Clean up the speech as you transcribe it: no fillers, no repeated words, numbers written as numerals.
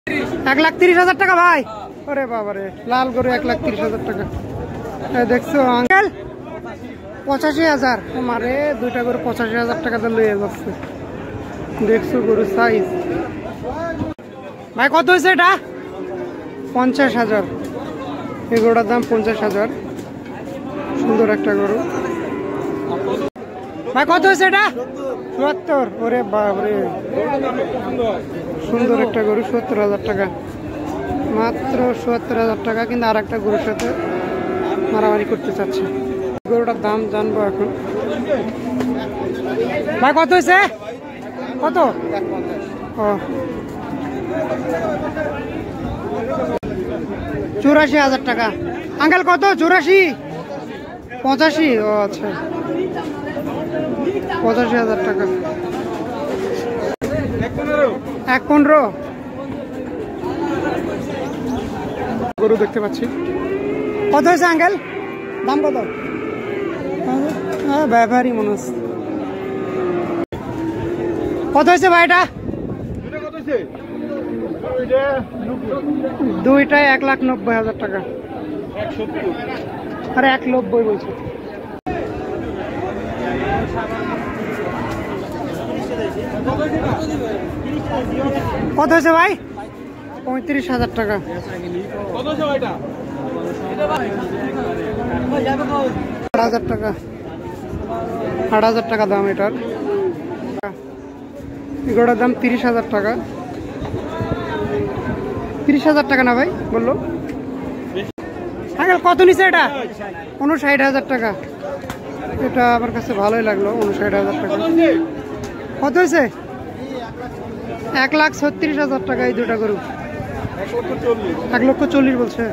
1,30,000 টাকা ভাই। ওরে বাবারে, লাল গরু 1,30,000 টাকা। দেখছো আঙ্কেল 85,000। মারে দুইটা গরু 85,000 টাকা দিয়ে লইয়া যাচ্ছে। দেখছো গরু সাইজ ভাই কত হয়েছে এটা? 50,000। এই গরুটার দাম 50,000। সুন্দর একটা গরু ভাই। কত হয়েছে এটা? 70। ওরে বাপরে, সুন্দর একটা গরু। 70,000 টাকা মাত্র। 70,000 টাকা। কিন্তু আর একটা গরুর সাথে মারামারি করতে চাচ্ছে। গরুটার দাম জানবো এখন। ভাই কত হয়েছে? কত? ও 84,000 টাকা। আঙ্কেল কত? 84? 85? ও আচ্ছা, 85,000 টাকা। 1,15 গরু দেখতে পাচ্ছি। কত হয়েছে আঙ্কেল? দাম কত? ব্যাপারই মনে হচ্ছে। কত হয়েছে ভাই এটা? দুইটায় 1,90,000 টাকা। আরে 1,90 বলছে। কত হয়েছে ভাই? 35,000 টাকা। 8,000 টাকা। 8,000 টাকা দাম এটার। এগুলোটার দাম 30,000 টাকা। 30,000 টাকা না ভাই বললো আঙ্কেল? কত নিচে এটা? 59,000 টাকা। এটা আমার কাছে ভালোই লাগলো। 59,000 টাকা। কত হয়েছে? 1,36,000 টাকা এই দুটা গরু। 1,40,000 বলছে।